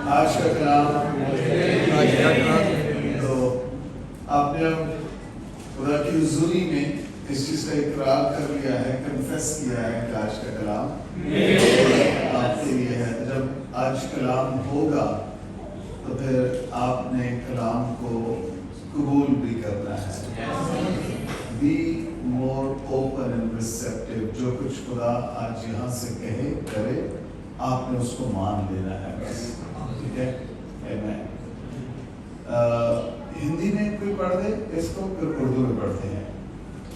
آج کا کلام تو آپ نے خدا کی حضوری میں اس چیز کا اقرار کر لیا ہے، کنفیس کیا ہے کہ آج کا کلام آپ کے لیے ہے۔ جب آج کلام ہوگا تو پھر آپ نے کلام کو قبول بھی کرنا ہے۔ Be more open and receptive, جو کچھ خدا آج یہاں سے کہے کرے آپ نے اس کو مان لینا ہے بس، ٹھیک ہے؟ آمین۔ ہندی میں کوئی پڑھ دے اس کو، پھر اردو میں پڑھتے ہیں۔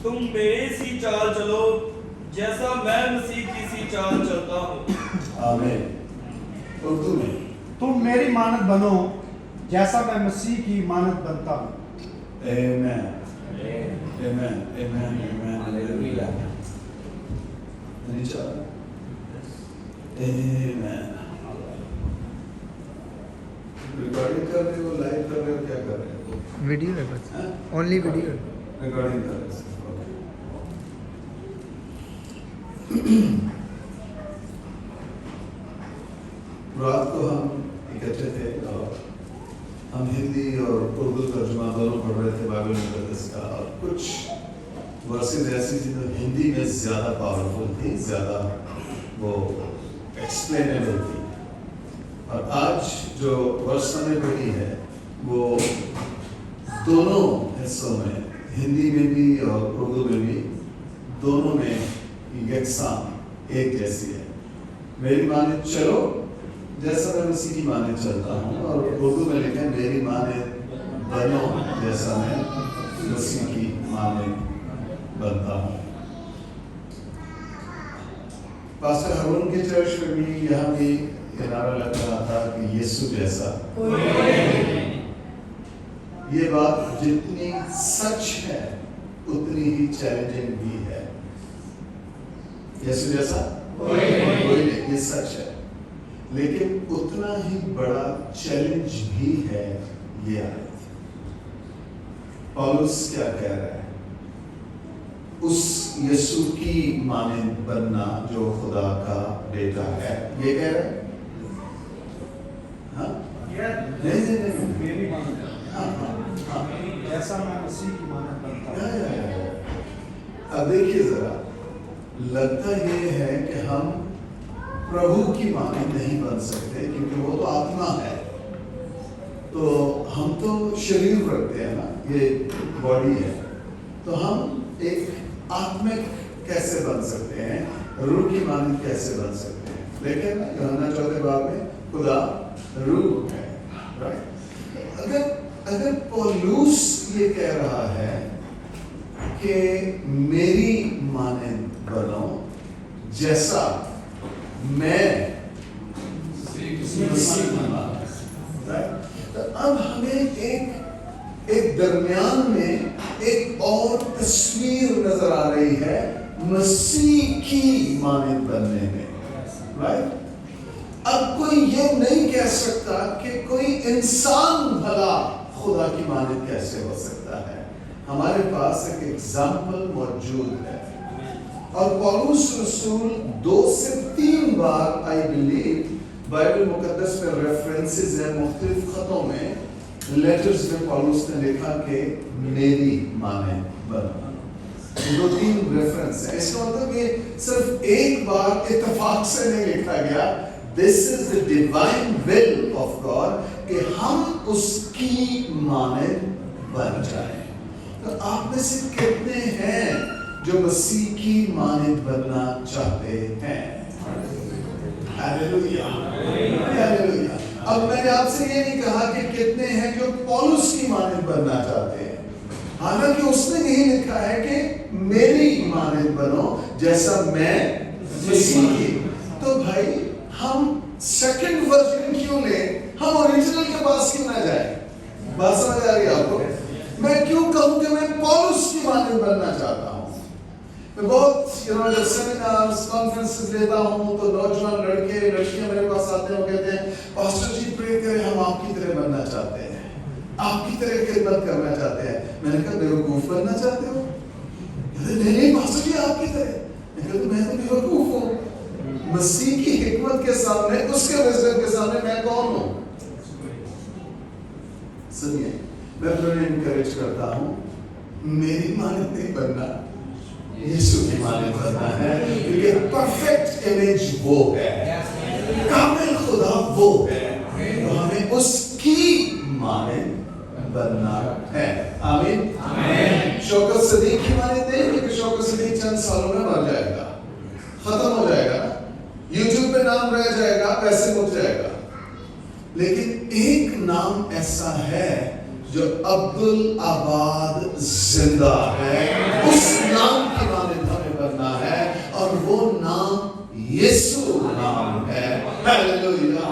تم میری سی چال چلو جیسا میں مسیح کی سی چال چلتا ہوں۔ آمین۔ اردو میں تم میری مانت بنو جیسا میں مسیح کی مانت بنتا ہوں۔ آمین آمین آمین آمین ہلیلویا۔ نیچے آمین۔ ریکارڈنگ کر رہے ہو، لائیو کر رہے ہو، کیا کر رہے ہو؟ ویڈیو ہے بس، اونلی ویڈیو ہے۔ ریکارڈنگ کر رہے ہیں۔ رات کو ہم اکٹھے تھے اور ہم ہندی اور اردو ترجمہ دونوں پڑھ رہے تھے بائبل مقدس کا، اور کچھ ورسز ایسی تھی جو ہندی میں زیادہ پاورفل تھی، زیادہ وہ ایکسپلینیبل تھی، اور آج جو ورس ہمیں پڑھی ہے وہ دونوں حصوں میں، ہندی میں بھی اور اردو میں بھی، دونوں میں یکساں ایک جیسی ہے۔ میری مانند چلو جیسا میں مسیح کی مانند چلتا ہوں، اور اردو میں لکھا ہے میری مانند بنو جیسا میں مسیح کی مانند بنتا ہوں۔ پاسٹر ہارون کے چرچ میں بھی یہاں بھی یہ نعرہ لگ رہا تھا کہ یسوع جیسا۔ یہ بات جتنی سچ ہے اتنی ہی چیلنجنگ بھی ہے۔ یسوع جیسا کوئی نہیں، یہ سچ ہے، لیکن اتنا ہی بڑا چیلنج بھی ہے یہ آیت۔ پولس کیا کہہ رہا ہے؟ اس یسوع کی مانند بننا جو خدا کا بیٹا ہے، یہ کہہ رہا ہے؟ ہاں نہیں میری مانت جیسا میں مسیح کی مانت بنتا ہوں۔ اب دیکھیے ذرا، لگتا یہ ہے کہ ہم پربھو کی مانند نہیں بن سکتے کیونکہ وہ تو آتما ہے، تو ہم تو شریر رکھتے ہیں نا، یہ باڈی ہے، تو ہم ایک آتمک کیسے بن سکتے ہیں، روح کی مانند کیسے بن سکتے ہیں؟ لیکن یوحنا 4 باب میں خدا روح ہے، رائٹ؟ اگر پولوس یہ کہہ رہا ہے کہ میری مانند بنو جیسا میں مسیح کی مانند، تو اب ہمیں ایک درمیان میں ایک اور تصویر نظر آ رہی ہے مسیح کی مانند بننے میں، رائٹ؟ اب کوئی یہ نہیں کہہ سکتا کہ کوئی انسان بھلا خدا کی مانند کیسے ہو سکتا ہے۔ ہمارے پاس ایک ایگزامپل موجود ہے، اور پولس رسول 2 سے 3 بار آئی بلیو بائبل مقدس میں ریفرنسز ہیں، مختلف خطوں میں، لیٹرز میں پولس نے لکھا کہ میری مانند بنو۔ 2-3 ریفرنس ہیں، اس کا مطلب کہ صرف ایک بار اتفاق سے نہیں لکھا گیا۔ This is the divine will of God کہ ہم اس کی مانند بن جائیں۔ تو آپ میں سے کتنے ہیں جو مسیح کی مانند بننا چاہتے ہیں؟ Hallelujah hallelujah. اب میں نے آپ سے یہ نہیں کہا کہ کتنے ہیں جو پولس کی مانند بننا چاہتے ہیں، حالانکہ اس نے یہی لکھا ہے کہ میری مانند بنو جیسا میں مسیح کی۔ تو بھائی ہم سیکنڈ ورژن کیوں لیں، ہم اوریجنل کے پاس کیوں نہ جائیں؟ بات سمجھ آ رہی ہے آپ کو؟ میں کیوں کہوں کہ میں پولس کی مانند بننا چاہتا ہوں؟ میں بہت جب سیمینارز کانفرنسز لیتا ہوں تو نوجوان لڑکے لڑکیاں میرے پاس آتے ہیں اور کہتے ہیں پاسٹر جی پرے کریں، ہم آپ کی طرح بننا چاہتے ہیں، آپ کی طرح خدمت کرنا چاہتے ہیں۔ میں نے کہا بیوقوف بننا چاہتے ہو؟ نہیں پاسٹر جی آپ کی طرح۔ میں کہا میں تو بیوقوف ہوں، مسیح کی حکمت کے سامنے، اس کے وزڈم کے سامنے میں کون ہوں؟ मैं तुम्हें इनकरेज करता हूँ, मेरी मानद नहीं बनना, यीशु की मानद बनना है, क्योंकि परफेक्ट इमेज वो है, कामिल खुदा वो है, तो हमें उसकी मानद बनना है। आमीन। शौकत सदीक की मानद नहीं, क्योंकि शौकत सदीक चंद सालों में मर जाएगा, खत्म हो जाएगा, यूट्यूब पे नाम रह जाएगा, पैसे मुक जाएगा। लेकिन एक नाम ऐसा है जो अब्दुल आबाद जिंदा है, उस नाम की मानद हमें बनना है, और वो नाम यीशु नाम है। हालेलुया।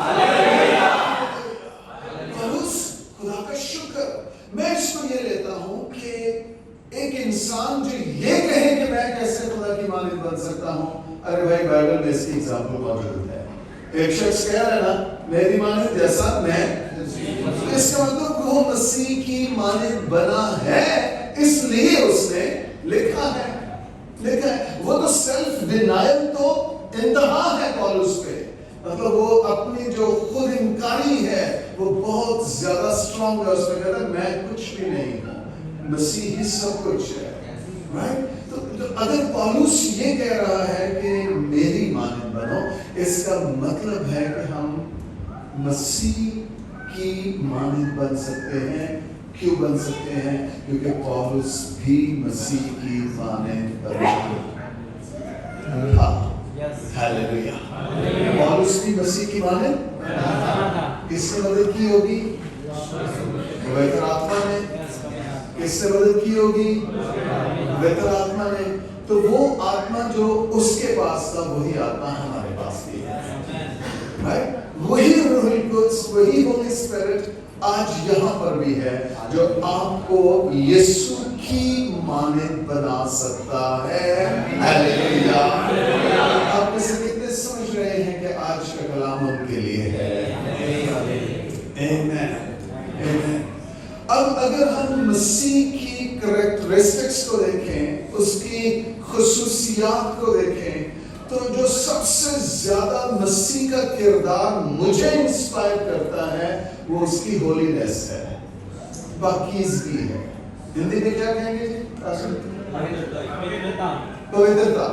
और उस खुदा का शुक्र, मैं इसको ये लेता हूं कि एक इंसान जो ये कहे कि मैं कैसे खुदा की मानद बन सकता हूं, अरे भाई बाइबल में इसकी एग्जाम्पल मौजूद है। एक शख्स कह रहा है ना, मेरी मानद जैसा मैं, इसका मतलब वो मसीह की मानद बना है, इसलिए उसने लिखा है। वो तो सेल्फ डिनायल तो इंतहा है पौलुस पे, मतलब वो अपनी जो खुद इनकारी है वो बहुत ज्यादा स्ट्रॉन्ग है। उसमें कहता है मैं कुछ भी नहीं हूँ, मसीह ही सब कुछ है। राइट? तो अगर पौलुस ये कह रहा है कि मेरी मानद बनो, इसका मतलब है कि हम मसीह की मानद बन सकते हैं। क्यों बन सकते हैं? क्योंकि पौलुस भी मसीह की मानद बना। हालेलुया। पौलुस भी मसीह की मानद किससे मदद की होगी? पवित्र आत्मा ने। किससे मदद की होगी? पवित्र आत्मा ने। तो वो आत्मा जो उसके पास था वही आत्मा हमारे पास भी है। राइट? वही रूहुल कुद्स, वही होली स्पिरिट आज यहाँ पर भी है, जो आपको यीशु की मानद बना सकता है। हालेलुया। आप में से कितने समझ रहे हैं कि आज का कलाम उनके लिए है? आमीन। आमीन। अब अगर हम मसीह की कैरेक्टरिस्टिक्स को देखें, उसकी खुसूसियात को देखें, तो जो सबसे ज्यादा मसीह का किरदार मुझे इंस्पायर करता है वो उसकी होलीनेस है, पाकीज़गी है। हिंदी में क्या कहेंगे? पवित्रता।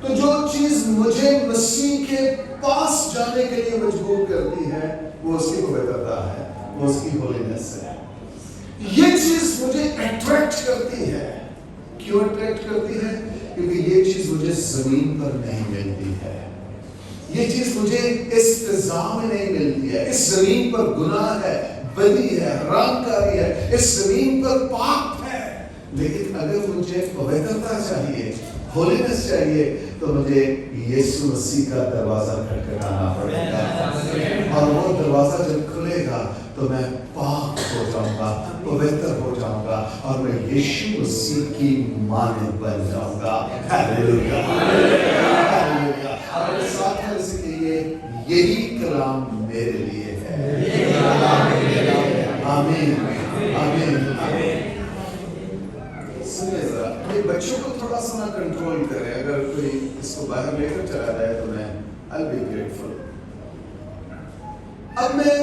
तो जो चीज मुझे मसीह के पास जाने के लिए मजबूर करती है वो उसकी पवित्रता है, वो उसकी होलीनेस है। ये चीज मुझे अट्रैक्ट करती है। क्यों अट्रैक्ट करती है? क्योंकि ये चीज मुझे जमीन पर नहीं मिलती है, ये चीज मुझे इस फिजा में नहीं मिलती है। इस जमीन पर गुनाह है, बदी है, हरामकारी है, इस जमीन पर पाप है। लेकिन अगर मुझे पवित्रता चाहिए, होलीनेस चाहिए, तो मुझे यीशु मसीह का दरवाजा खटखटाना पड़ेगा, और वो दरवाजा जब खुलेगा तो मैं पाक हो जाऊंगा, पवित्र हो जाऊंगा, और मैं यीशु मसीह की मानद बन जाऊंगा। हालेलुया। हालेलुया। और साथ में से कहिए, यही कलाम मेरे लिए है। आमीन। आमीन। सुनिए जरा, ये बच्चों को थोड़ा सा ना कंट्रोल करें। अगर कोई इसको बाहर लेकर चला जाए तो मैं I'll be grateful। अब मैं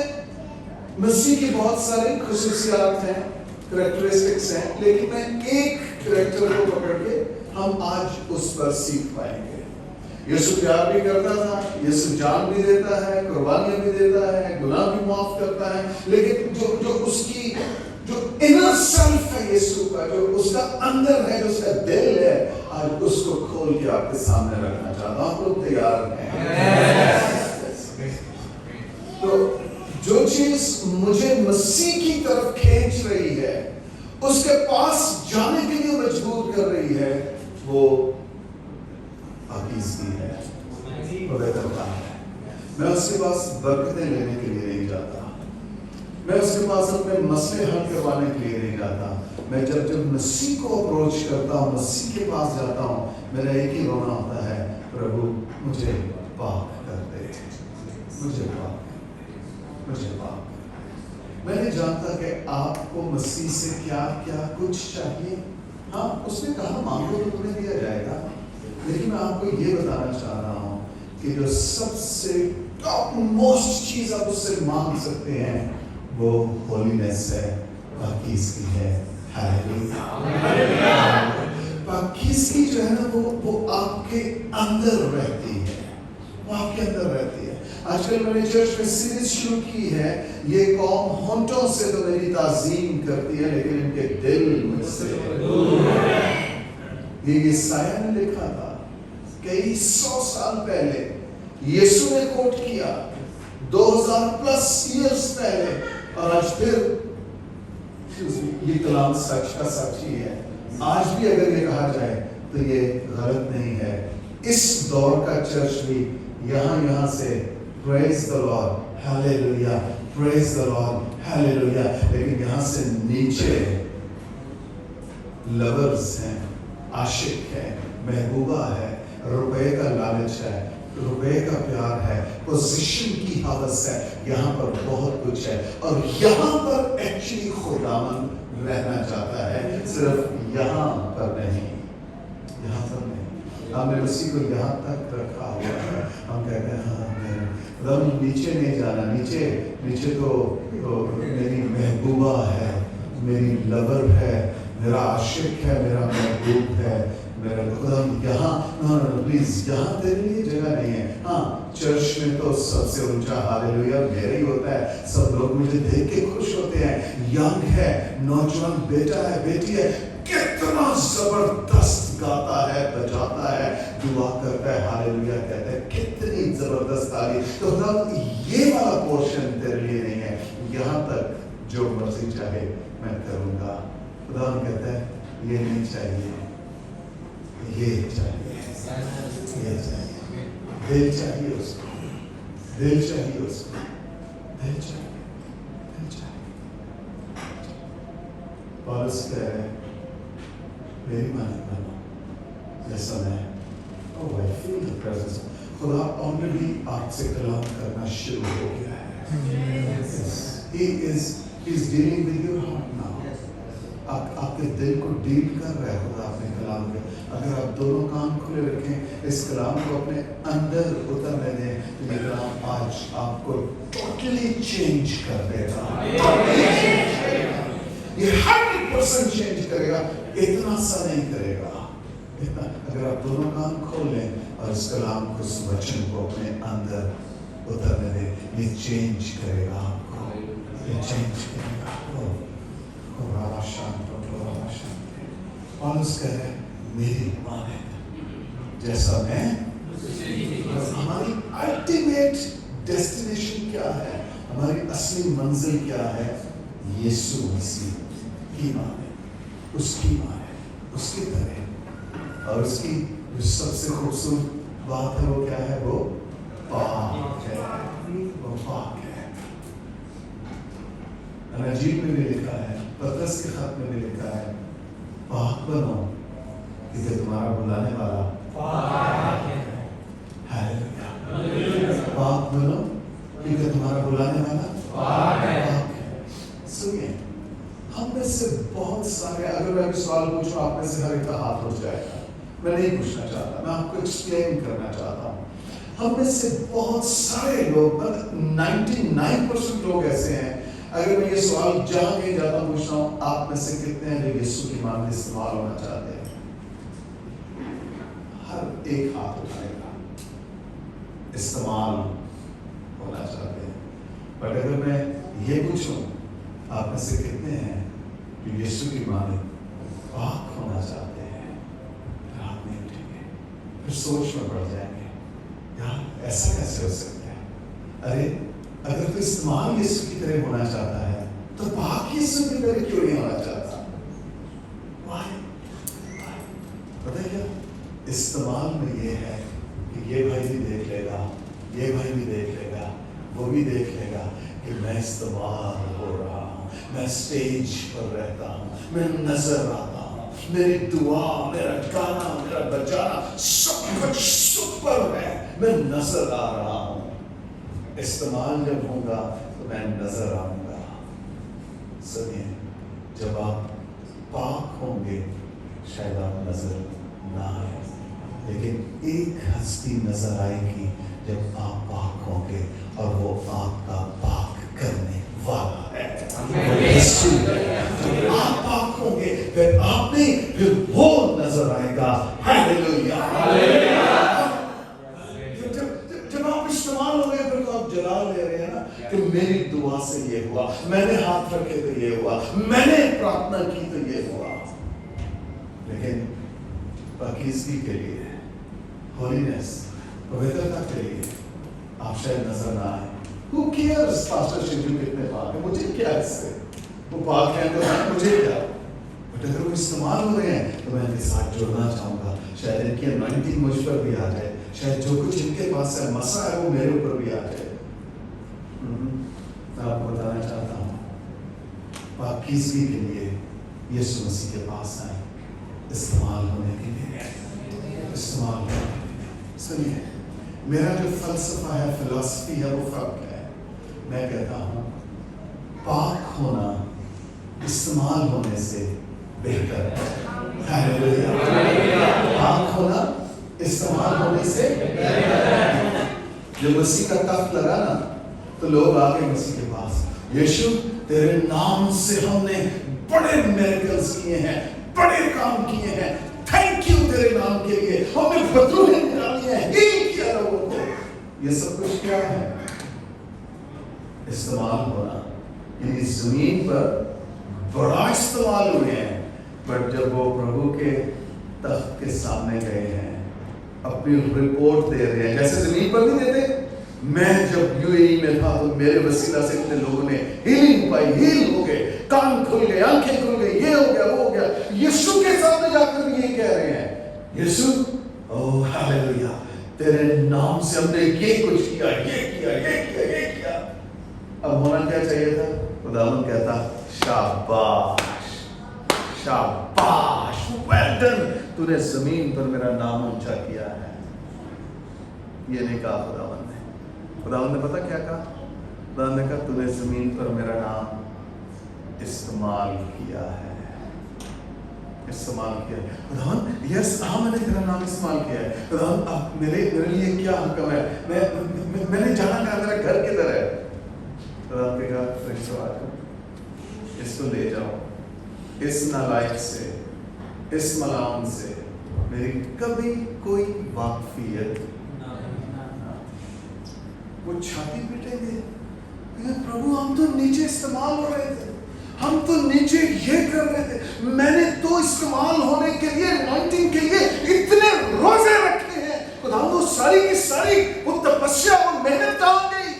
मसीह की बहुत सारी खुसूसियात हैं, कैरेक्टरिस्टिक्स हैं, लेकिन मैं एक कैरेक्टर को पकड़ के हम आज उस पर सीख पाएंगे। यीशु प्यार भी करता था, यीशु जान भी देता है, कुर्बानियां भी देता है, गुनाह भी माफ करता है, लेकिन जो उसकी जो इनर सेल्फ है यीशु का, जो उसका अंदर है, जो उसका दिल है, आज उसको खोल के आपके सामने रखना चाहता हूं। आप लोग तैयार हैं? तो जो चीज मुझे मसीह की तरफ खींच रही है, उसके पास जाने के लिए मजबूर कर रही है, वो पाकीज़गी है, पवित्रता है। मैं उसके पास बरकतें लेने के लिए नहीं जाता, मैं उसके पास अपने मसले हल करवाने के लिए नहीं जाता। मैं जब मसीह को अप्रोच करता हूँ, मसीह के पास जाता हूँ, मेरा एक ही रोना होता है, प्रभु मुझे पाक कर दे, मुझे पाक। मैं नहीं जानता कि आपको मसीह से क्या क्या कुछ चाहिए। हाँ, उसने कहा मांगो तो तुम्हें दिया जाएगा, लेकिन मैं आपको ये बताना चाह रहा हूँ कि जो सबसे टॉप मोस्ट चीज आप उससे मांग सकते हैं वो होलीनेस है, पाकीज़गी है। हालेलुया। पाकीज़गी जो है ना वो आपके अंदर रहती है, वो आपके अंदर रहती है। आजकल मैंने चर्च में सीरीज शुरू की है, ये कौम होंठों से तो मेरी ताज़ीम करती है लेकिन इनके दिल मुझसे दूर है। ये यशायाह ने लिखा था कई 100 साल पहले, यीशु ने कोट किया 2000 प्लस ईयर्स पहले, और आज फिर ये कलाम सच का सच ही है। आज भी अगर ये कहा जाए तो ये गलत नहीं है। इस दौर का चर्च भी यहाँ से praise the Lord, hallelujah, praise the Lord, hallelujah, लेकिन यहाँ से नीचे लवर्स हैं, आशिक है, महबूबा है, रुपए का लालच है, रुपए का प्यार है, पोजीशन की हवस है, यहाँ पर बहुत कुछ है। और यहाँ पर एक्चुअली खुदावन रहना चाहता है, सिर्फ यहाँ पर नहीं, यहाँ पर नहीं। हमने मसीह को यहाँ तक रखा हुआ है। हम कहते हैं हाँ, मतलब नीचे नहीं जाना, नीचे तो मेरी महबूबा है, मेरी लवर है, मेरा आशिक है, मेरा महबूब है, मेरा खुदा। यहाँ प्लीज, यहाँ तेरे लिए जगह नहीं है। हाँ, चर्च में तो सबसे ऊंचा हालेलुया मेरा ही होता है। सब लोग मुझे देख के खुश होते हैं। यंग है, नौजवान बेटा है, बेटी है, कितना जबरदस्त गाता है, बजाता है, दुआ करता है, हालेलुया कहता है, कितनी जबरदस्त ताली। तो खुदा ये वाला पोर्शन तेरे लिए नहीं है, यहाँ तक जो मर्जी चाहे मैं करूँगा। खुदा कहता है ये नहीं चाहिए, ये चाहिए, ये चाहिए, दिल चाहिए उसको, दिल चाहिए उसको, दिल चाहिए, दिल चाहिए। पौलुस कह रहे मेरी मालिक बनो जैसा मैं। ओह आई फील द प्रेजेंस। खुदा ऑलरेडी आपसे कलाम करना शुरू हो गया है। He is dealing with your heart now. आपके दिल को डील कर रहा है खुदा अपने कलाम के। अगर आप दोनों कान खुले रखें, इस कलाम को अपने अंदर उतरने दें, तो ये कलाम आज आपको टोटली चेंज कर देगा। ये 100% चेंज करेगा, इतना सा नहीं करेगा, इतना। अगर आप दोनों कान खोल लें और इस कलाम को, इस वचन को अपने अंदर उतरने दें, ये चेंज करेगा आपको, ये चेंज करेगा आपको। पौलुस कह रहे मेरी माने जैसा मैं। हमारी अल्टीमेट डेस्टिनेशन क्या है, हमारी असली मंजिल क्या है? यीशु मसीह की माने, उसकी माने, उसकी तरह। और उसकी जो सबसे खूबसूरत बात है वो क्या है? वो पाक है, वो पाक है। अजीब में भी लिखा है, पतरस के खत में भी लिखा है, पाक बनो क्योंकि तुम्हारा बुलाने वाला पाक है। हालेलुया। पाक बनो क्योंकि तुम्हारा बुलाने वाला पाक है। सुनिए, हम में से बहुत सारे, अगर मैं भी सवाल पूछूं आप में से हर एक का हाथ उठ जाएगा। मैं नहीं पूछना चाहता, मैं आपको एक्सप्लेन करना चाहता हूँ। हम में से बहुत सारे लोग, 99% लोग ऐसे हैं, अगर मैं ये सवाल जहाँ कहीं जाता हूँ पूछता हूँ, आप में से कितने हैं जो यीशु की मान में इस्तेमाल होना चाहते हैं? हर एक हाथ उठाएगा, इस्तेमाल होना चाहते हैं। बट अगर मैं ये पूछूं, आप में से कितने हैं जो यीशु की मान में पाक होना चाहते हैं? हाथ नहीं उठेंगे, फिर सोच में पड़ जाएंगे, यार ऐसा कैसे हो सकता है? अरे अगर तो इस्तेमाल यीशु की तरह होना चाहता है तो पाक यीशु की तरह क्यों नहीं होना चाहता? पता है क्या इस्तेमाल में ये है कि ये भाई भी देख लेगा, ये भाई भी देख लेगा, वो भी देख लेगा कि मैं इस्तेमाल हो रहा हूँ, मैं स्टेज पर रहता हूँ, मैं नजर आता हूँ, मेरी दुआ, मेरा गाना, मेरा बजाना सब कुछ सुपर है, मैं नजर आ रहा हूँ। इस्तेमाल जब होगा तो मैं नजर आऊंगा। सुनिए, जब आप पाक होंगे शायद आप नजर ना आए, लेकिन एक हस्ती नजर आएगी जब आप पाक होंगे, और वो आपका पाक करने वाला है। कि मेरी दुआ से ये हुआ, मैंने हाथ रखे तो ये हुआ, मैंने प्रार्थना की तो ये हुआ। लेकिन पाकीज़गी के लिए, होलीनेस, पवित्रता के लिए आप शायद नजर ना आए। Who cares पास्टर शिवजी कितने पाक है, मुझे क्या इससे, वो पाक है तो मुझे क्या। बट अगर वो इस्तेमाल हो रहे हैं तो मैं इनके साथ जुड़ना चाहूंगा, शायद इनकी अनॉइंटिंग मुझ पर भी आ जाए, शायद जो कुछ इनके पास है मसा है वो मेरे ऊपर भी आ जाए। मैं आपको बताना चाहता हूँ, पाकीज़गी के लिए यीशु मसीह के पास आए, इस्तेमाल होने के लिए, इस्तेमाल होने के लिए। सुनिए, मेरा जो फलसफा है, फिलॉसफी है, वो फर्क है। मैं कहता हूँ पाक होना इस्तेमाल होने से बेहतर है। हालेलुया। पाक होना इस्तेमाल होने से बेहतर है। जब मसीह का तख्त लगा ना तो लोग आ गए मसीह के पास, यीशु तेरे नाम से हमने बड़े मिरेकल्स किए हैं, बड़े काम किए हैं, थैंक यू तेरे नाम के लिए, हमने बदलूने निकाली है, हील किया लोगों को। ये सब कुछ क्या है? इस्तेमाल होना। इस जमीन पर बड़ा इस्तेमाल हुए हैं, बट जब वो प्रभु के तख्त के सामने गए हैं, अपनी रिपोर्ट दे रहे हैं, जैसे जमीन पर नहीं देते। मैं जब यूएई में था तो मेरे वसीला से इतने लोगों ने हीलिंग पाई, हील हो गए, कान खुल गए, आंखें खुल गई, ये हो गया, वो हो गया। यीशु के सामने जाकर भी ये कह रहे हैं, यीशु ओह हालेलुया, तेरे नाम से हमने ये कुछ किया, ये किया, ये किया, ये किया। अब होना क्या चाहिए था? खुदावंद कहता शाबाश, शाबाश, वेल डन, तूने जमीन पर मेरा नाम ऊंचा किया है। ये नहीं कहा खुदावंद ने। खुदावंद ने पता क्या कहा? खुदावंद ने कहा तूने जमीन पर मेरा नाम इस्तेमाल किया है, इस्तेमाल किया है। खुदावंद यस, हाँ मैंने तेरा नाम इस्तेमाल किया है। खुदावंद अब मेरे लिए क्या हुक्म है? मैंने जाना कहा, मेरा घर किधर है? खुदावंद ने कहा फरिश्तों आकर इसको ले जाओ, इस नालायक से, इस मलाउन से मेरी कभी कोई वाकफियत। वो छाती पीटेंगे, प्रभु हम तो नीचे इस्तेमाल हो रहे थे, हम तो नीचे ये कर रहे थे, मैंने तो इस्तेमाल होने के लिए, अनॉइंटिंग के लिए इतने रोजे रखे हैं। खुदा वो सारी की सारी वो तपस्या, वो मेहनत कहाँ गई?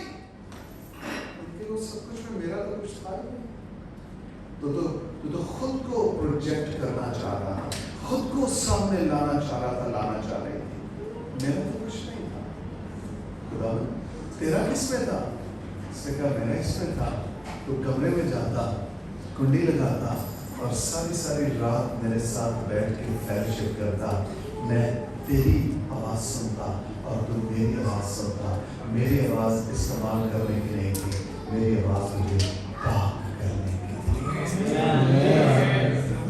वो सब कुछ में मेरा तो कुछ था ही नहीं। तो खुद को प्रोजेक्ट करना चाह रहा था, खुद को सामने लाना चाह रहा था, लाना चाह रही थी। मेरा तो कुछ नहीं था। खुदा तेरा किसमें था? उसने कहा मेरा इसमें था। तो कमरे में जाता, कुंडी लगाता और सारी रात मेरे साथ बैठ के फेलोशिप करता। मैं तेरी आवाज़ सुनता और तू मेरी आवाज़ सुनता। मेरी आवाज़ इस्तेमाल करने की नहीं थी, मेरी आवाज़ मुझे पाक करने की थी।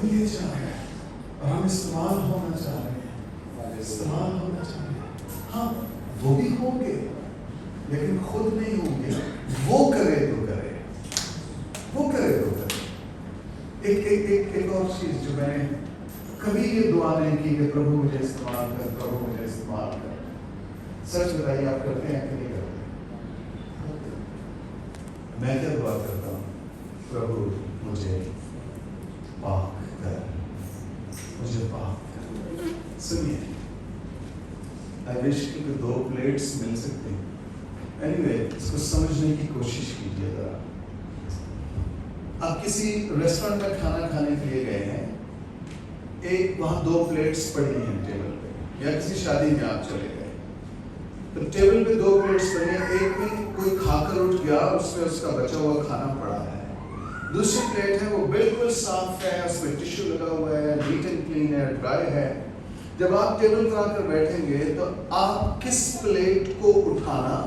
ये चाह रहे हैं और हम इस्तेमाल होना चाह रहे हैं, इस्तेमाल होना चाह रहे हैं। हाँ वो भी होंगे, लेकिन खुद नहीं होंगे। वो करे तो करे, वो करे तो करे। एक और चीज जो मैंने कभी ये दुआ नहीं की कि प्रभु मुझे इस्तेमाल कर, प्रभु मुझे इस्तेमाल कर। सच बताइए आप करते हैं कि नहीं करते? मैं क्या दुआ करता हूँ? प्रभु मुझे पाक कर, मुझे पाक कर। सुनिए, आई विश कि 2 प्लेट्स मिल सकते हैं। एनीवे, इसको समझने की कोशिश कीजिए जरा। आप किसी रेस्टोरेंट में खाना खाने के लिए गए हैं, एक वहाँ 2 प्लेट्स पड़ी हैं टेबल पे, या किसी शादी में आप चले गए तो टेबल पे 2 प्लेट्स पड़ी हैं। एक में कोई खाकर उठ गया, उसमें उसका बचा हुआ खाना पड़ा है। दूसरी प्लेट है वो बिल्कुल साफ है, उसमें टिश्यू लगा हुआ है, नीट एंड क्लीन है, ड्राई है। जब आप टेबल पर आकर बैठेंगे तो आप किस प्लेट को उठाना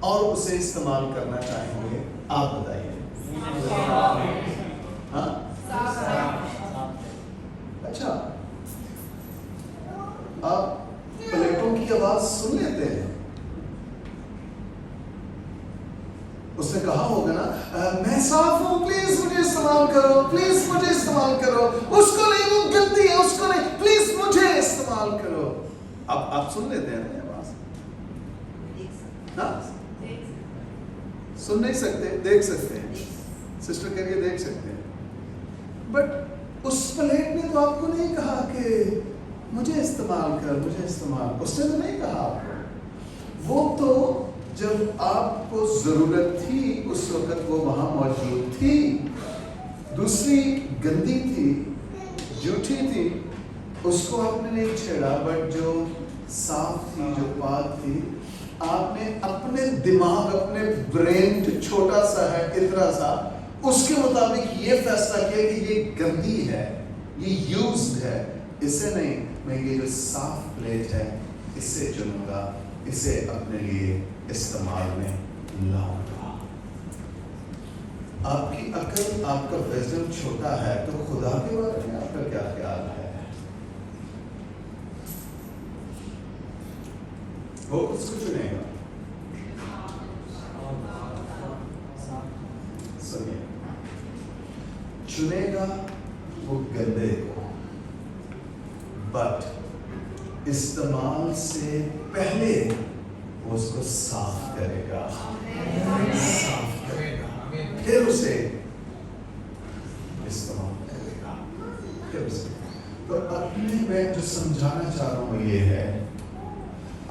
और उसे इस्तेमाल करना चाहेंगे? आप बताइए। हाँ? अच्छा, आप प्लेटों की आवाज सुन लेते हैं? उसने कहा होगा ना, मैं साफ हूं, प्लीज मुझे इस्तेमाल करो, प्लीज मुझे इस्तेमाल करो। उसको नहीं, वो गलती है, उसको नहीं, प्लीज मुझे इस्तेमाल करो। आप सुन लेते हैं ना आवाज? हाँ? सुन नहीं सकते, देख सकते हैं, सिस्टर करके देख सकते हैं, बट उस प्लेट ने तो आपको नहीं कहा कि मुझे इस्तेमाल कर, मुझे इस्तेमाल, उसने तो नहीं कहा आपको। वो तो जब आपको जरूरत थी उस वक्त वो वहां मौजूद थी। दूसरी गंदी थी, जूठी थी, उसको आपने नहीं छेड़ा, बट जो साफ थी, जो पाक थी, आपने अपने दिमाग, अपने ब्रेन जो छोटा सा है, इतना सा, उसके मुताबिक ये फैसला किया कि ये गंदी है, ये यूज्ड है, इसे नहीं, मैं ये जो साफ प्लेट है इसे चुनूंगा, इसे अपने लिए इस्तेमाल में लाऊंगा। आपकी अकल, आपका विजडम छोटा है, तो खुदा के बारे में आपका क्या ख्याल है? वो उसको चुनेगा। सुनिए, चुनेगा वो गंदे को, बट इस्तेमाल से पहले वो उसको साफ करेगा, साफ करेगा, फिर उसे इस्तेमाल करेगा, फिर उसे। तो अपने मैं जो समझाना चाह रहा हूं ये है,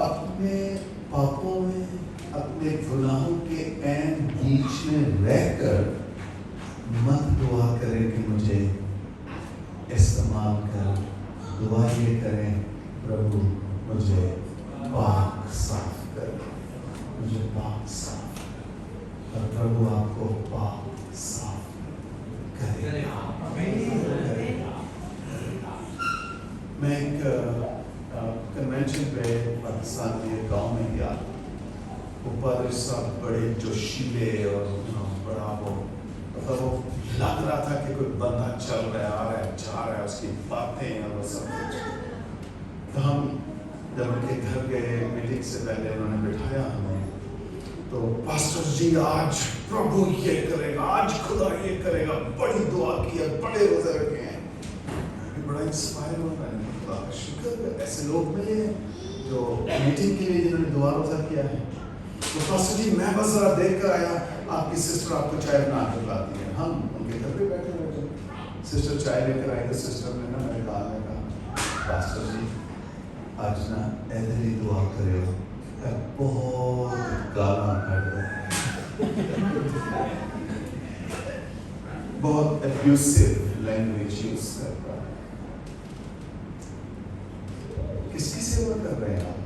अपने पापों में, अपने गुनाहों के ऐन बीच में रहकर मत दुआ करें कि मुझे इस्तेमाल कर। दुआ ये करें, प्रभु मुझे पाक साफ कर, मुझे पाक साफ कर, और प्रभु आपको पाक साफ करेगा। मैं एक कन्वेंशन पे पाकिस्तान के गांव में गया, ऊपर सब बड़े जोशीले और बड़ा वो, मतलब वो लग रहा था कि कोई बंदा चल रहा है, आ रहा है, जा रहा है, उसकी बातें और वो सब कुछ। तो हम जब उनके घर गए, मीटिंग से पहले उन्होंने बिठाया हमें, तो पास्टर जी आज प्रभु ये करेगा, आज खुदा ये करेगा, बड़ी दुआ की है, बड़े रोजे रखे हैं। बड़ा इंस्पायर हो रहा है, शुक्र है ऐसे लोग मिले हैं जो मीटिंग के लिए जिन्होंने दुआ रोजा किया है। तो पास्टर जी मैं बस जरा देख कर आया, आपकी सिस्टर आपको चाय बना कर लाती है। हम उनके घर पे बैठे हुए थे, सिस्टर चाय लेकर आई, तो सिस्टर ने ना मेरे कहा पास्टर जी आज ना ऐसे ही दुआ करे, बहुत गाना काट रहा है, बहुत एब्यूसिव लैंग्वेज यूज कर रहा है। किसकी सेवा कर रहे हैं आप?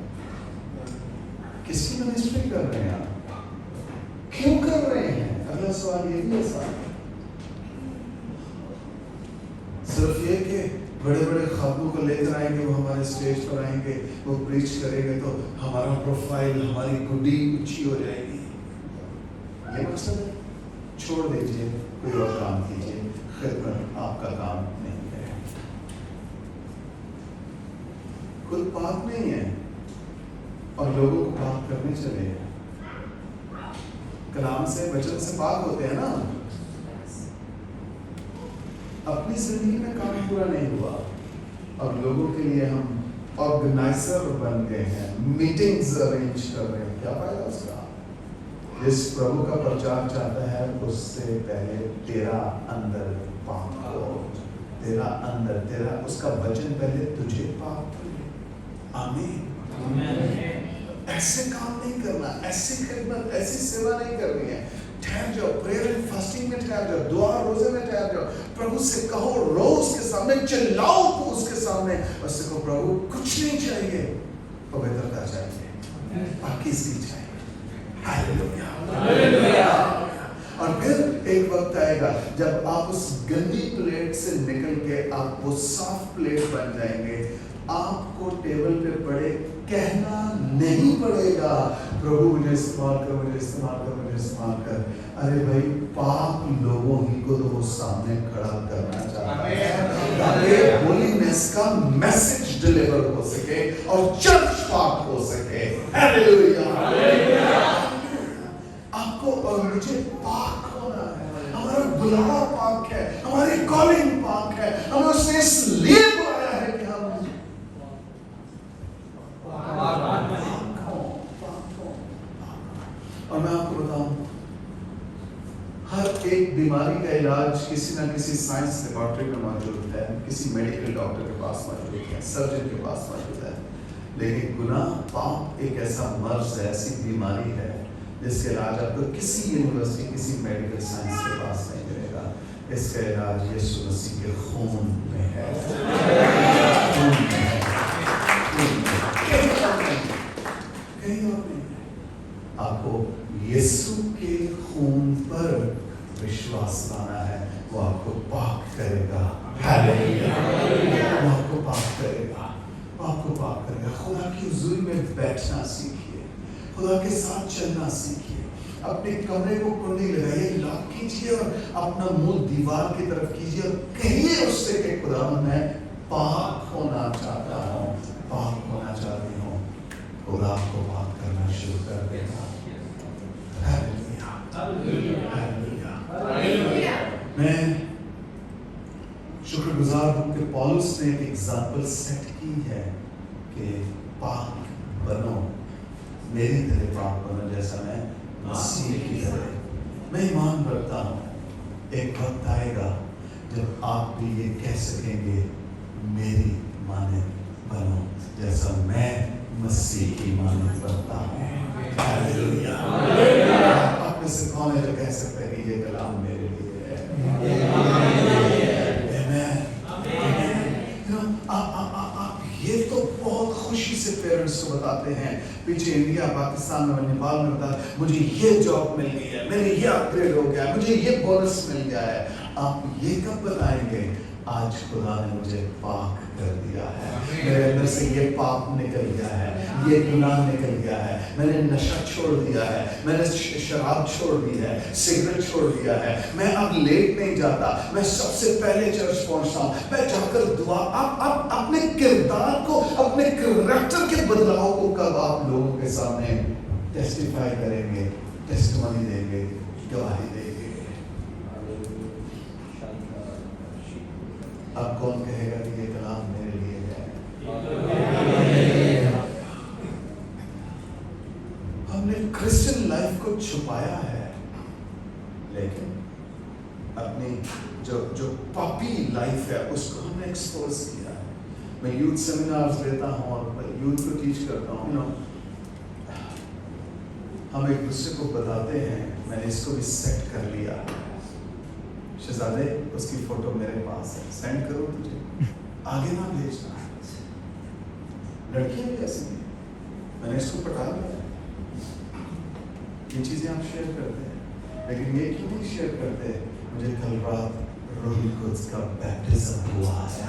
किसकी मिनिस्ट्री कर रहे हैं आप? क्यों कर रहे हैं? अगला सवाल ये भी है साहब, सिर्फ ये कि बड़े बड़े खातों को लेकर आएंगे, वो हमारे स्टेज पर आएंगे, वो प्रीच करेंगे तो हमारा प्रोफाइल, हमारी गुडी ऊंची हो जाएगी, ये मकसद है? छोड़ दीजिए, कोई और काम कीजिए, खिदमत आपका काम नहीं है। खुद पाक नहीं है और लोगों को पाक करने चले हैं। कलाम से, वचन से पाक होते हैं ना। अपनी जिंदगी में काम पूरा नहीं हुआ और लोगों के लिए हम ऑर्गेनाइजर बन गए हैं, मीटिंग्स अरेंज कर रहे हैं, क्या फायदा उसका? जिस प्रभु का प्रचार चाहता है उससे पहले तेरा अंदर पाक हो, तेरा अंदर, तेरा उसका वचन पहले तुझे पाक करे। आमीन। ऐसे काम नहीं करना, ऐसी खिदमत, ऐसी सेवा नहीं करनी है। ठहर जाओ, प्रेयर एंड फास्टिंग में ठहर जाओ, दुआ रोजे में ठहर जाओ, प्रभु से कहो, रो उसके सामने, चिल्लाओ उसके सामने, उससे कहो प्रभु कुछ नहीं चाहिए, पवित्रता चाहिए, पाकीज़गी चाहिए। Hallelujah, hallelujah. और फिर एक वक्त आएगा जब आप उस गंदी प्लेट से निकल के आप वो साफ प्लेट बन जाएंगे। आपको टेबल पे पड़े कहना नहीं पड़ेगा, प्रभु मुझे इस्तेमाल कर, मुझे इस्तेमाल कर, मुझे इस्तेमाल कर। अरे भाई, पाप लोगों ही को तो वो सामने खड़ा करना चाहता है ताकि होलीनेस का मैसेज डिलीवर हो सके और चर्च पाक हो सके। Hallelujah, hallelujah. आपको और मुझे पाक होना है, हमारा बुलावा पाक है, हमारी कॉलिंग पाक है, हमें उसने इसलिए बुलाया है कि हम और मैं आपको बताऊं, हर एक बीमारी का इलाज किसी ना किसी साइंस लेबोरेटरी में मौजूद है, किसी मेडिकल डॉक्टर के पास मौजूद है, सर्जन के पास मौजूद है। लेकिन गुनाह, पाप एक ऐसा मर्ज है, ऐसी बीमारी है जिसका इलाज आपको किसी यूनिवर्सिटी, किसी मेडिकल साइंस के पास नहीं मिलेगा। इसका इलाज यीशु मसीह के खून में है, खून में है, खून में है। कहीं और नहीं। आपको यीशु के खून पर विश्वास लाना है, वो आपको पाक करेगा। हालेलुया, वो आपको पाक करेगा, वो आपको पाक करेगा। खुदा की हुजूरी में बैठना सीखिए, खुदा के साथ चलना सीखिए। अपने कमरे को कुंडी लगाइए, लॉक कीजिए और अपना मुंह दीवार की तरफ कीजिए और कहिए उससे कि खुदा मैं पाक होना चाहता हूँ, पाक होना चाहती हूँ। खुदा आपको पाक करना शुरू कर देगा। Hallelujah, hallelujah, hallelujah. मैं शुक्रगुजार हूँ कि पौलुस ने एक एग्जाम्पल सेट की है कि पाक बनो, मेरी तरह पाक बनो जैसा मैं मसीह की तरह। मैं ईमान रखता हूँ एक वक्त आएगा जब आप भी ये कह सकेंगे मेरी मानद बनो जैसा मैं मसीह की मानद बनता हूँ। हालेलुया। आप में से कौन है जो कह सकते हैं कि ये कलाम मेरे लिए है? आप ये तो बहुत खुशी से पेरेंट्स को बताते हैं, पीछे इंडिया, पाकिस्तान में, नेपाल में बता, मुझे ये जॉब मिल गई है, मेरे ये अपग्रेड हो गया है, मुझे ये बोनस मिल गया है। आप ये कब बताएंगे? आज खुदा ने मुझे पाक कर दिया है, मेरे अंदर से ये पाप निकल गया है, ये गुनाह निकल गया है, मैंने नशा छोड़ दिया है, मैंने शराब छोड़ दी है, सिगरेट छोड़ दिया है, मैं अब लेट नहीं जाता, मैं सबसे पहले चर्च पहुंचता हूँ, मैं जाकर दुआ। आप अपने किरदार को, अपने कैरेक्टर के बदलाव को कब आप लोगों के सामने टेस्टिफाई करेंगे, टेस्टिमनी देंगे, गवाही देंगे? अब कौन कहेगा कि ये कलाम मेरे लिए है? हमने क्रिश्चियन लाइफ को छुपाया है, लेकिन अपनी जो पापी लाइफ है उसको हमने एक्सपोज किया है। मैं यूथ सेमिनार्स लेता हूँ और यूथ को टीच करता हूँ। हम एक दूसरे को बताते हैं, मैंने इसको भी सेट कर लिया। शहजादे, उसकी फोटो मेरे पास है, सेंड करो तुझे, आगे ना भेजना। लड़कियां भी ऐसी हैं, मैंने इसको पटा लिया। ये चीजें आप शेयर करते हैं, लेकिन ये क्यों नहीं शेयर करते? मुझे कल रात रूह कुद्स का बैप्टिज्म हुआ है।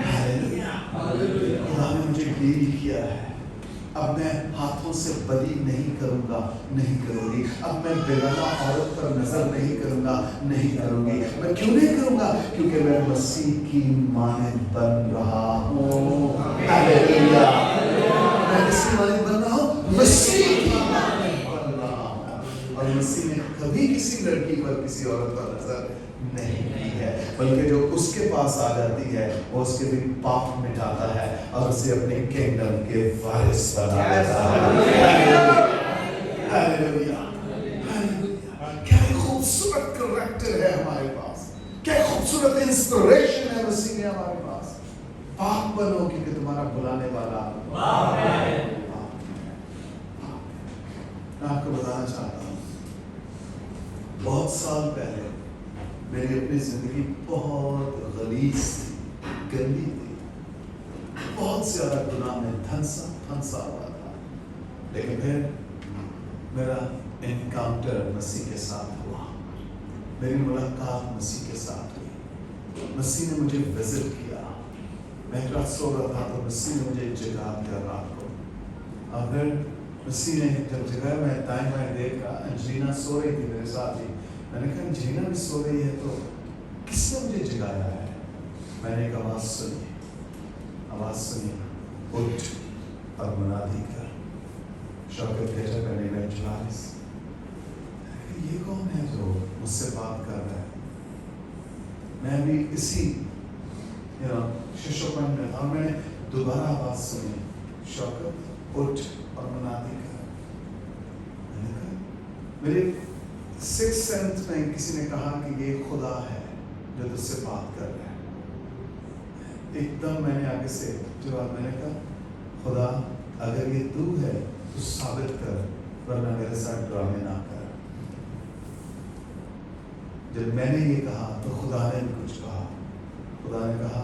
हालेलुया, खुदा ने मुझे डील किया है। अब मैं हाथों से बलि नहीं करूंगा, नहीं करूंगी। अब मैं बेगाना औरत पर नजर नहीं करूंगा, नहीं करूंगी। मैं क्यों नहीं करूंगा? क्योंकि मैं मसीह की मानद बन रहा हूँ। हालेलुया, मैं किसकी मानद बन रहा हूँ? मसीह की मानद बन रहा हूँ। और मसीह ने कभी किसी लड़की पर, किसी औरत पर नजर नहीं की है, बल्कि जो उसके पास आ जाती है वो उसके भी पाप मिटाता है और उसे अपने किंगडम के वारिस बना देता है। Hallelujah, hallelujah. क्या खूबसूरत कैरेक्टर है हमारे पास, क्या खूबसूरत इंस्पिरेशन है मसीह ने हमारे पास। पाप बनो क्योंकि तुम्हारा बुलाने वाला पाप है। मैं आपको बताना चाहता हूँ, बहुत साल पहले मेरी अपनी जिंदगी बहुत गलीज थी, गंदी थी, बहुत ज्यादा गुनाह में धंसा हुआ था। लेकिन फिर मेरा एनकाउंटर मसीह के साथ हुआ, मेरी मुलाकात मसीह के साथ हुई। मसीह ने मुझे विजिट किया। मैं एक रात सो रहा था तो मसीह ने मुझे जगा दिया रात को। और फिर मसीह ने जब जगाया, मैं दाएं बाएं देखा, अंजलिना सो रही थी मेरे साथ ही। मैंने कहा जीना भी सो रही है तो किसने मुझे जगाया है? मैंने एक आवाज सुनी, उठ और मुनादी कर, शौकत कैटर करने में इजलास। ये कौन है जो मुझसे बात कर रहा है? मैं भी इसी शिशुपन में था, मैंने दोबारा आवाज सुनी, शौकत उठ और मुनादी कर। मैंने कहा मेरे सिक्स सेंथ में किसी ने कहा कि ये खुदा है जो तुझसे बात कर रहा है। एकदम मैंने आगे से जवाब मैंने कहा खुदा अगर ये तू है तो साबित कर, वरना मेरे साथ ड्रामे ना कर। जब मैंने ये कहा तो खुदा ने भी कुछ कहा। खुदा ने कहा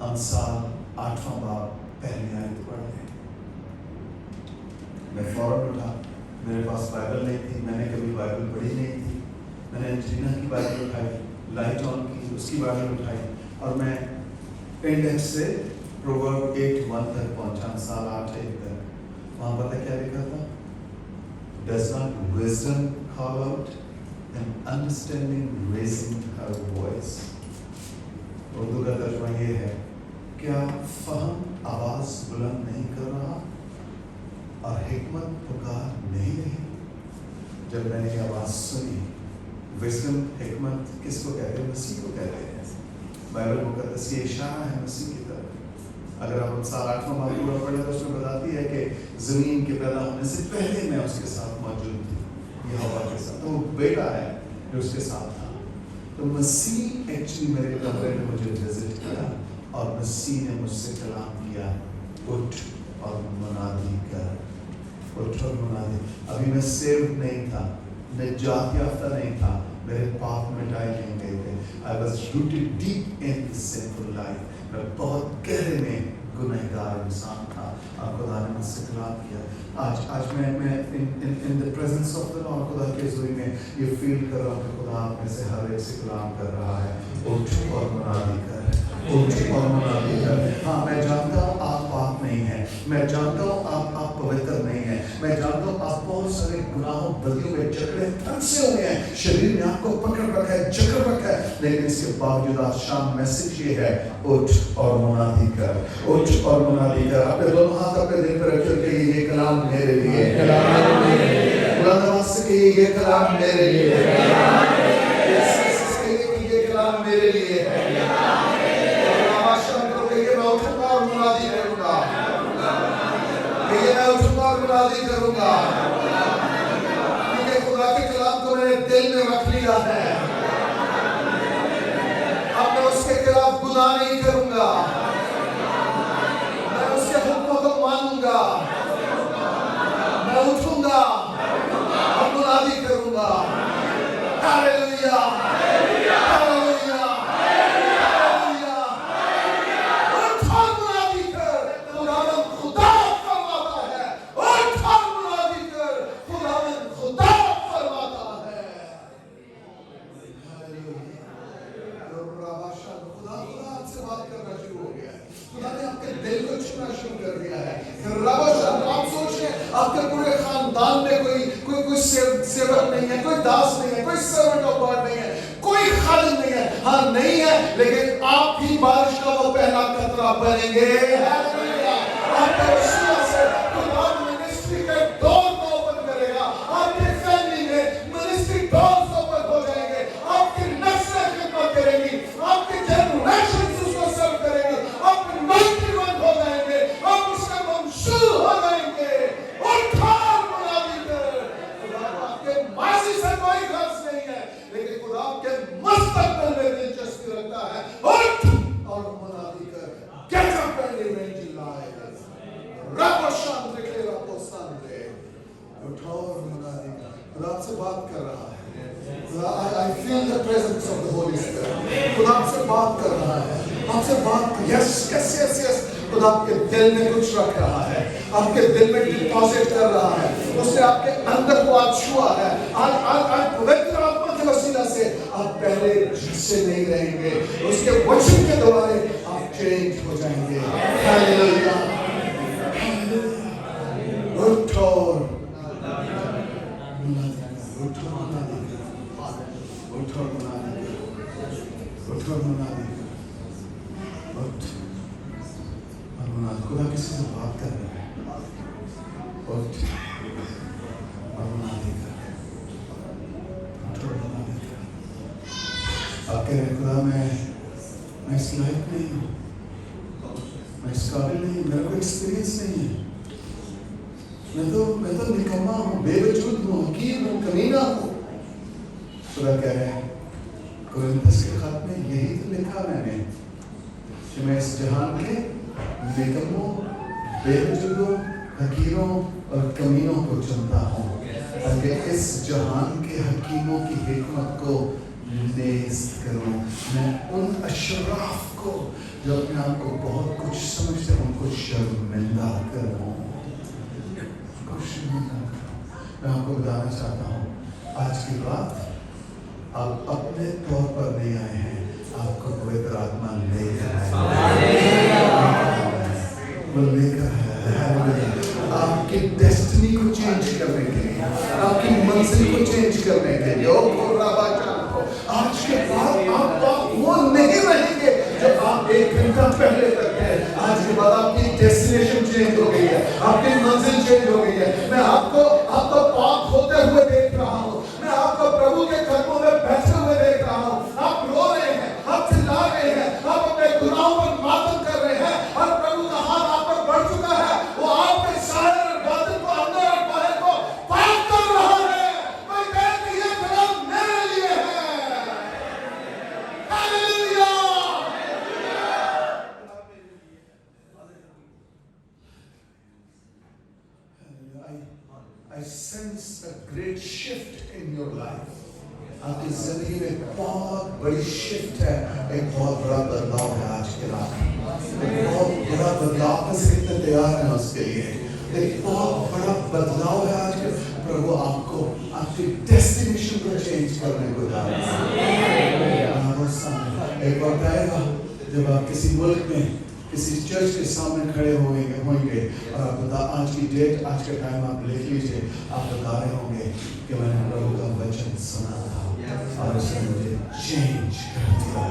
अमसाल 8वां बाब पहली आयत पढ़ ले। मैं फौरन उठा, मेरे पास बाइबल नहीं थी, मैंने कभी बाइबल पढ़ी नहीं थी। मैंने एंजीना की बाइबल उठाई, लाइट ऑन की, उसकी बाइबल उठाई और मैं इंडेक्स से प्रोवर्ब 8:1 तक पहुंचा, साल 8:1 तक। वहां पता क्या लिखा था? Does not wisdom call out and understanding raising her voice? Urdu का तर्जुमा ये है, क्या फहम आवाज बुलंद नहीं कर रहा और हिकमत पुकार नहीं रही? जब मैंने ये आवाज सुनी, विजडम हिकमत किसको कहते हैं? मसीह को कहते हैं। बाइबल मुकद्दस ये इशारा है मसीह की तरफ। अगर आप साल 8वां बाब पूरा पढ़े तो उसमें बताती है कि जमीन के पैदा होने से पहले मैं उसके साथ मौजूद थी, ये हवा के साथ। तो वो बेटा है जो उसके साथ था। तो मसीह एक्चुअली मेरे कमरे में मुझे विजिट किया और मसीह ने मुझसे कलाम किया, उठ और मुनादी कर, उठ और मुनादी। अभी मैं सेव नहीं था, निजात याफ्ता नहीं था, मेरे पाप मिटाए नहीं गए थे। I was rooted deep in the sinful life. मैं बहुत गहरे में गुनहगार इंसान था और खुदा ने मुझसे कलाम किया। आज मैं in the presence of the Lord, खुदा के हुजूरी में ये फील कर रहा हूँ कि खुदा आप में से हर एक से कलाम कर रहा है, उठ और मुनादी कर, उठ और मुनादी कर। हाँ, मैं जानता हूँ आप पाप नहीं हैं, मैं जानता हूँ आप पवित्र नहीं हैं, मैं जानता हूँ आप बहुत सारे गुनाहों बदियों में जकड़े फंसे हुए हैं, शरीर ने आपको पकड़ रखा है, जकड़ रखा है, लेकिन इसके बावजूद आज शाम मैसेज ये है, उठ और मुनादी कर, उठ और मुनादी कर। अपने दोनों हाथ अपने दिल पर रखिए कि ये कलाम मेरे लिए, बुलंद आवाज से कि ये कलाम मेरे लिए, ये कलाम मेरे लिए है। मुनादी करूंगा, मैं उठूंगा और मुनादी करूंगा, क्योंकि खुदा के कलाम को मैंने दिल में रख लिया है। अब मैं उसके खिलाफ गुनाह नहीं करूंगा, मैं उसके हुक्मों को मानूंगा, मैं उठूंगा और मुनादी करूंगा। Hallelujah, hallelujah. आपके पूरे खानदान में कोई सेवक नहीं है, कोई दास नहीं है, कोई सर्वेंट ऑफ गॉड नहीं है, कोई खादिम नहीं है। हाँ नहीं है, लेकिन आप ही बारिश का वो पहला कतरा बनेंगे। हालेलुया। आपके वसीला से खुदा मिनिस्ट्री के डोर को ओपन करेगा, आपके फैमिली में मिनिस्ट्री डोर्स ओपन हो जाएंगे, आपकी नस्लें खिदमत करेंगी, आपके जनरेशन उसको सर्व करेंगे, आप anointed one हो जाएंगे, आप उसका मंसूर हो जाएंगे। माजी से कोई गर्ज नहीं है, लेकिन खुदा आपके मुस्तकबिल में दिलचस्पी रखता है। उठ और मुनादी कर, get up and evangelize। रब शांत के रब शांत, उठ और मुनादी कर। खुदा आपसे बात कर रहा है। खुदा I feel the presence of the Holy Spirit। खुदा आपसे बात कर रहा है, आपसे बात। yes yes yes yes। खुदा आपके दिल में कुछ रख रहा है, आपके दिल में डिपॉजिट कर रहा है, उसने आपके अंदर को आज छुआ है। आज पवित्र आत्मा के वसीला से आप पहले जैसे नहीं रहेंगे, उसके वचन के द्वारा आप चेंज हो जाएंगे। हालेलुया, उठो, उठो मुनादी, उठो मुनादी, उठो मुनादी, उठ। खुदा किसी से बात कर रहा है, उठ और मुनादी कर, उठ और मुनादी कर। आप कह रहे खुदा मैं इस लायक नहीं हूँ, मैं इस काबिल नहीं हूँ, मेरा कोई एक्सपीरियंस नहीं है, मैं तो निकम्मा हूँ, बेवजूद हूँ, हकीर हूँ, कमीना हूँ। खुदा कह रहे हैं कुरिन्थियों के खत में यही तो लिखा मैंने कि मैं इस जहान के निगमों, बेवजूदों, हकीरों और कमीनों को चुनता हूँ ताकि इस जहान के हकीमों की हिकमत को नेस्त करूँ। मैं उन अशराफ को जो अपने आप को बहुत कुछ समझते हैं उनको शर्मिंदा करूँ। मैं आपको बताना चाहता हूँ आज की बात आप अपने तौर पर नहीं आए हैं, आपको पवित्र आत्मा लेकर वो लेकर है आपकी डेस्टिनी को चेंज करने के लिए, आपकी मंजिल को चेंज करने के लिए। आज के बाद आप वो नहीं रहेंगे जो आप 1 घंटा पहले तक थे। आज के बाद आपकी डेस्टिनेशन चेंज हो गई है, आपकी मंजिल चेंज हो गई है। मैं आपको पाप होते हुए देख रहा हूँ, मैं आपको प्रभु के कदमों में बैठे हुए देख रहा हूँ। आप रो रहे हैं, आप चिल्ला रहे हैं, आप अपने गुनाहों पर मातम कर रहे हैं और प्रभु का हाथ आप पर बढ़ चुका है। वो आपके सारे और बातिन को अंदर और बाहर को पाक कर रहा है। मैं कहता हूं ये कदम मेरे लिए है। Hallelujah. I sense a great shift in your life. आपकी जिंदगी में बहुत बड़ी शिफ्ट है, एक बहुत बड़ा बदलाव है आज के रात में। एक बहुत बड़ा बदलाव में से कितने तैयार हैं उसके लिए? एक बहुत बड़ा बदलाव है आज के। प्रभु आपको आपकी डेस्टिनेशन को चेंज करने को जा रहा है। एक वक्त आएगा जब आप किसी मुल्क में किसी चर्च के सामने खड़े होंगे और आप बता आज की डेट, आज का टाइम आप लिख लीजिए। आप बता रहे होंगे कि मैंने प्रभु का वचन सुना था और उसने मुझे चेंज कर दिया।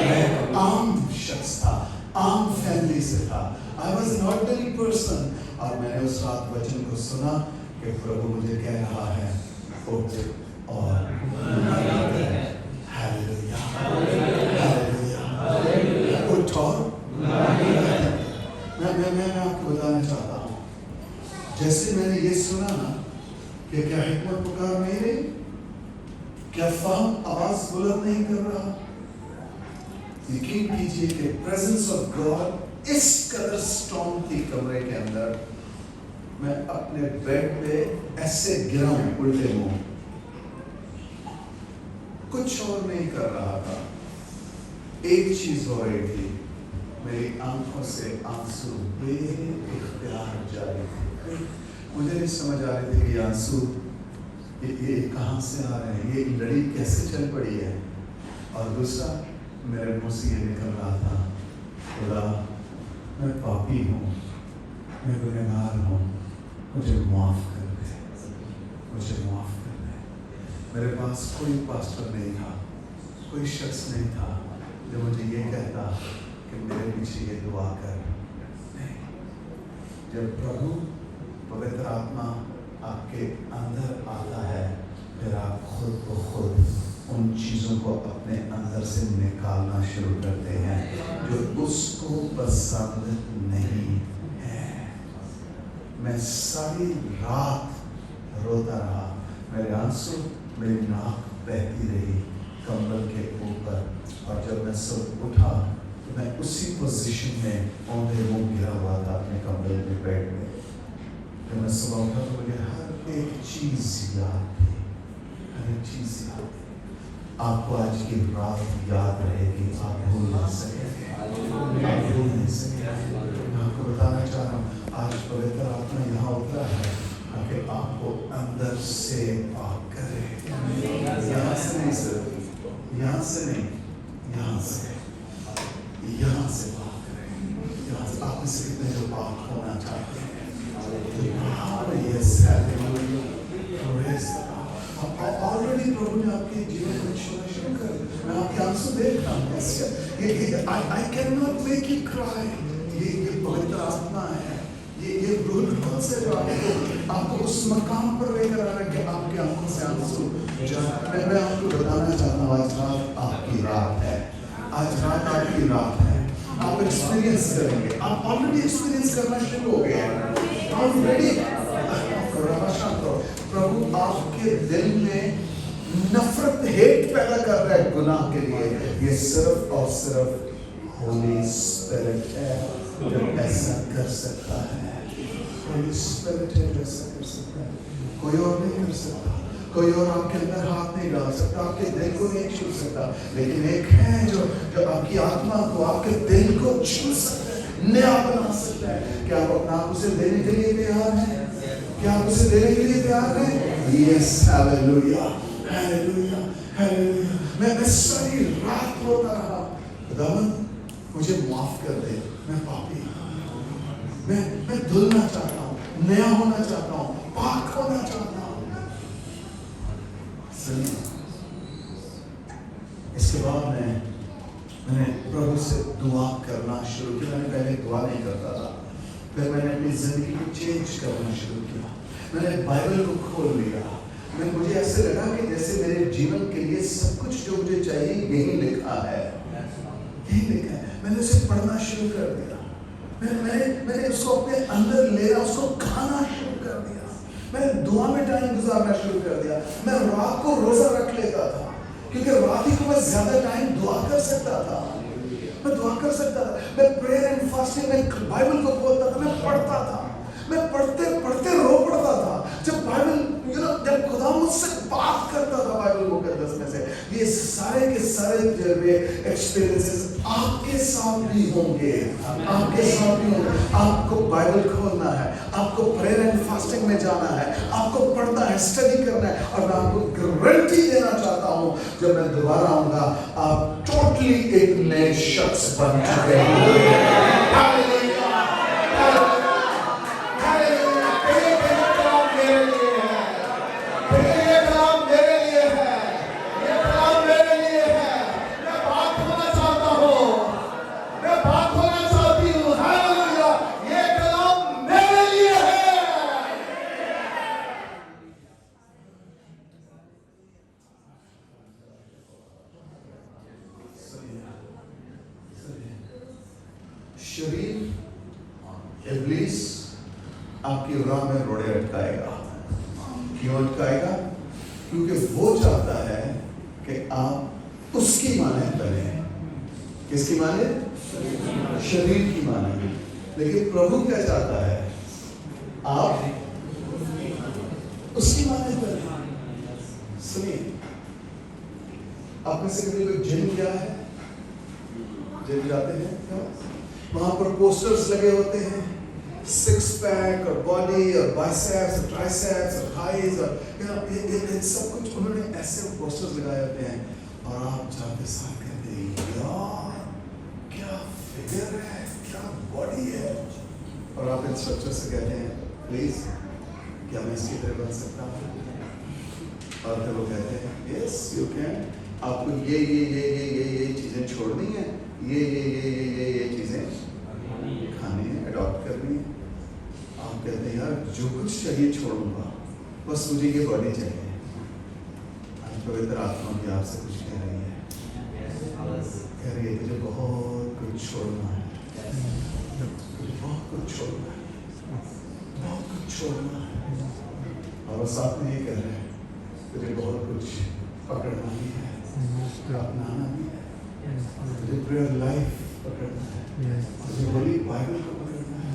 मैं आम शख्स था, आम फैमिली से था। I was an ordinary person और मैंने उस रात वचन को सुना कि प्रभु मुझे कह रहा है उठ और हालेलुया, हालेलुया, उठ और मैं आपको बताना चाहता हूँ जैसे मैंने ये सुना ना कि क्या हिकमत पुकार नहीं रही, क्या फहम आवाज बुलंद नहीं कर रहा। यकीन कीजिए कि प्रेजेंस ऑफ गॉड इस कदर स्ट्रॉन्ग थी कमरे के अंदर। मैं अपने बेड पे ऐसे गिरा हूं उल्टे मुंह, कुछ और नहीं कर रहा था। एक चीज हो रही थी, मेरी आंखों से आंसू बेइख्तियार जारी थे। मुझे नहीं समझ आ रही थी कि आंसू ये कहाँ से आ रहे हैं, ये लड़ी कैसे चल पड़ी है। और दूसरा मेरे मुंह से ये निकल रहा था, खुदा मैं पापी हूँ, मैं गुनहगार हूँ, मुझे माफ कर दे, मुझे माफ कर दे। मेरे पास कोई पास्टर नहीं था, कोई शख्स नहीं था जो मुझे ये कहता कि मेरे पीछे ये दुआ कर। नहीं, जब प्रभु पवित्र आत्मा आपके अंदर आता है फिर आप खुद ब खुद उन चीज़ों को अपने अंदर से निकालना शुरू करते हैं जो उसको पसंद नहीं है। मैं सारी रात रोता रहा, मेरे आंसू मेरी नाक बहती रही कंबल के ऊपर। और जब मैं सुबह उठा तो मैं उसी पोजीशन में औंधे मुंह गिरा हुआ था अपने कंबल में बेड में। जब मैं सुबह उठा तो मुझे हर एक चीज याद थी, हर एक चीज याद थी। आपको आज की रात याद रहेगी, आप भूल नहीं सकेंगे, आप भूल नहीं सकेंगे। मैं आपको बताना चाह रहा हूँ आज पवित्र आत्मा यहाँ उतरा है ताकि आपको अंदर से पाक करे। यहाँ से नहीं सिर्फ, यहाँ से नहीं, यहाँ से पाक करे। यहाँ से आप इसे कितने जो पाक होना चाहते हैं। ऑलरेडी प्रभु ने आपके जीवन को छूना शुरू कर दिया। मैं आपके आंसू देख रहा हूँ। I cannot make you cry। ये पवित्र आत्मा है, ये रूह से जो आपको उस मकाम पर लेकर आ रहा है कि आपकी आंखों से आंसू। मैं आपको बताना चाहता हूँ आज रात आपकी रात है, आज रात आपकी रात है। आप एक्सपीरियंस करेंगे, आप ऑलरेडी एक्सपीरियंस करना शुरू हो गए हैं ऑलरेडी। प्रभु आपके दिल में नफरत पैदा कर रहा है गुनाह के लिए, ये सिर्फ और सिर्फ होली स्पिरिट है जो ऐसा कर सकता है। होली स्पिरिट है जो ऐसा कर सकता है, कोई और नहीं कर सकता। कोई और आपके अंदर हाथ नहीं डाल सकता, आपके दिल को नहीं छू सकता, लेकिन एक है जो आपकी आत्मा को, आपके दिल को छू सकता है, नया बना सकता है। क्या आप अपना आप उसे देने के लिए तैयार हैं? क्या आप उसे देने के लिए तैयार हैं? Yes, hallelujah, hallelujah, hallelujah. मैं सारी रात रोता रहा, खुदावन मुझे माफ कर दे, मैं पापी हूं, मैं धुलना चाहता हूँ, नया होना चाहता हूँ, पाक होना चाहता हूँ। इसके बाद मैंने प्रभु से दुआ करना शुरू किया। मैंने पहले दुआ नहीं करता था, फिर मैंने अपनी जिंदगी को चेंज करना शुरू किया। मैंने बाइबल को खोल लिया। मुझे ऐसे लगा कि जैसे मेरे जीवन के लिए सब कुछ जो मुझे चाहिए यही लिखा है, यही लिखा है। मैंने उसे पढ़ना शुरू कर दिया। मैंने उसको अपने अंदर लेना, उसको खाना शुरू कर दिया। मैंने दुआ में टाइम गुजारना शुरू कर दिया। मैं रात को रोजा रख लेता था, क्योंकि रात ही को मैं ज्यादा टाइम दुआ कर सकता था। मैं दुआ कर सकता था, मैं प्रेयर एंड फास्टिंग में बाइबल को खोलता था, मैं पढ़ता था। मैं पढ़ते पढ़ते रो पड़ता था जब बाइबल जब खुदा मुझसे बात करता था बाइबल मुकद्दस में से। ये सारे के सारे जो एक्सपीरियंसेस आपके साथ भी होंगे, आपके साथ भी होंगे। आपको बाइबल खोलना है, आपको प्रेयर एंड फास्टिंग में जाना है, आपको पढ़ना है, स्टडी करना है। और मैं आपको गारंटी देना चाहता हूँ, जब मैं दोबारा आऊंगा आप टोटली एक नए शख्स बन चुके हैं। शरीर इब्लीस आपकी राह में रोड़े अटकाएगा। क्यों अटकाएगा? क्योंकि वो चाहता है कि आप उसकी मानद बने। किसकी मानद? शरीर की मानद। लेकिन प्रभु क्या चाहता है? आप उसकी मानद बने। सुनिए, आप में से कभी कोई जिम गया है? जिम जाते हैं क्या? वहां पर पोस्टर्स लगे होते हैं, सिक्स पैक और बॉडी और बाइसेप्स और ट्राइसेप्स और थाइज और ये सब कुछ उन्होंने ऐसे पोस्टर्स लगाए होते हैं। और आप जाते साथ कहते हैं यार क्या फिगर है, क्या बॉडी है। और आप इंस्ट्रक्टर से कहते हैं प्लीज क्या मैं इसकी तरह बन सकता हूँ? और फिर वो कहते हैं यस यू कैन। आपको ये चीजें छोड़नी है, ये चीजें खानी है, अडॉप्ट करनी है। आप कहते हैं यार जो कुछ चाहिए छोड़ूंगा, बस मुझे ये बॉडी चाहिए। आज पवित्र आत्मा भी आपसे कुछ कह रही है, कह रही है तुझे बहुत कुछ छोड़ना है, बहुत कुछ छोड़ना है, बहुत कुछ छोड़ना है। और वो साथ में ये कह रहे हैं तुझे बहुत कुछ पकड़ना भी है, अपनाना भी है। तुझे प्रेयर लाइफ पकड़ना है, तुझे होली बाइबल को पकड़ना है,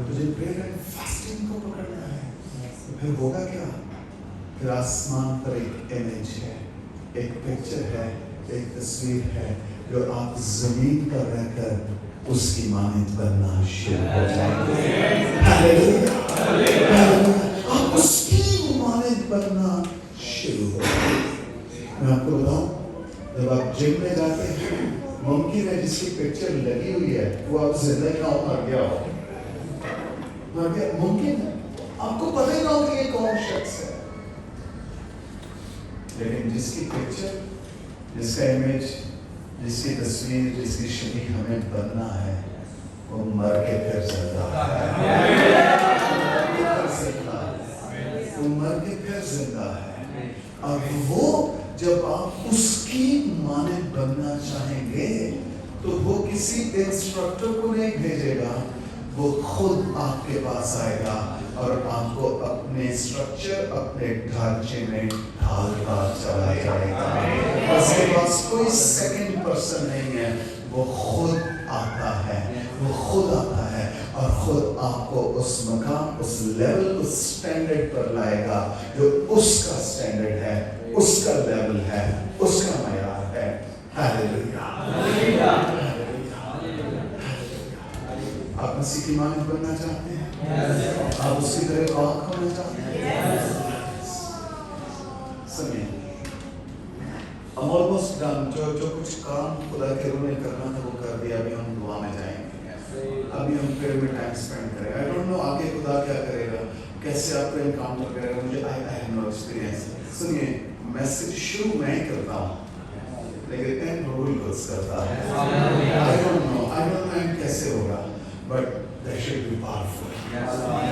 तुझे प्रेयर एंड फास्टिंग को पकड़ना है। तो फिर होगा क्या? फिर आसमान पर एक इमेज है, एक पिक्चर है, एक तस्वीर है, जो आप जमीन पर रहकर उसकी मानद बनना शुरू हो जाएंगे। हालेलुया, आप उसकी मानद बनना शुरू हो जाएंगे। मैं आपको बताऊं, जब आप जिम में जाते हैं, मुमकिन है जिसकी पिक्चर लगी हुई है वो आप जिंदा ना हो, मर गया हो, मर गया। मुमकिन है आपको पता ही ना हो कि ये कौन शख्स है, लेकिन जिसकी पिक्चर, जिसका इमेज, जिसकी तस्वीर, जिसकी शक्ल हमें बनना है, वो मर के फिर जिंदा है, वो मर के फिर जिंदा है। और वो जब आप उसकी मानद बनना चाहेंगे तो वो किसी इंस्ट्रक्टर को नहीं भेजेगा, वो खुद आपके पास आएगा और आपको अपने स्ट्रक्चर, अपने ढांचे में ढालता चला जाएगा। उसके पास कोई सेकंड पर्सन नहीं है, वो खुद आता है, वो खुद आता है और खुद आपको उस मकाम, उस लेवल, उस स्टैंडर्ड पर लाएगा जो उसका स्टैंडर्ड है, उसका लेवल है, उसका मयार है। हालेलुया। आप मसीह की मानद बनना चाहते हैं? आप उसकी तरह पाक होना चाहते हैं? सुनिए, हम ऑलमोस्ट डन। जो कुछ काम खुदा के रूह में करना था वो कर दिया। अभी हम दुआ में जाएंगे, अभी हम प्रेयर में टाइम स्पेंड करेंगे। आई डोंट नो आगे खुदा क्या करेगा, कैसे आपको एनकाउंटर करेगा, मुझे आई हैव नो एक्सपीरियंस। सुनिए, मैसेज शुरू मैं ही करता हूँ लेकिन एंड रोल कुछ करता है। आई डोंट नो एंड कैसे होगा, but that should be powerful.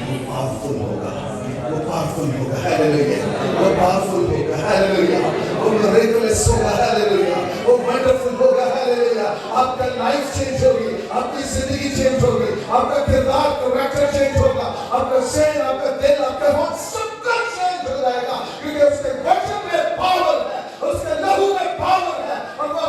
वो पावरफुल होगा, वो पावरफुल होगा। हालेलुया, वो पावरफुल होगा। हालेलुया, वो मिरेकलस होगा। हालेलुया, वो वंडरफुल होगा। हालेलुया, आपका लाइफ चेंज होगी, आपकी जिंदगी चेंज होगी, आपका किरदार, कैरेक्टर चेंज होगा, आपका शरीर, आपका दिल, आपका मन सब कुछ चेंज हो जाएगा, क्योंकि उसके वचन में पावर है, उसके लहू में पावर है और वो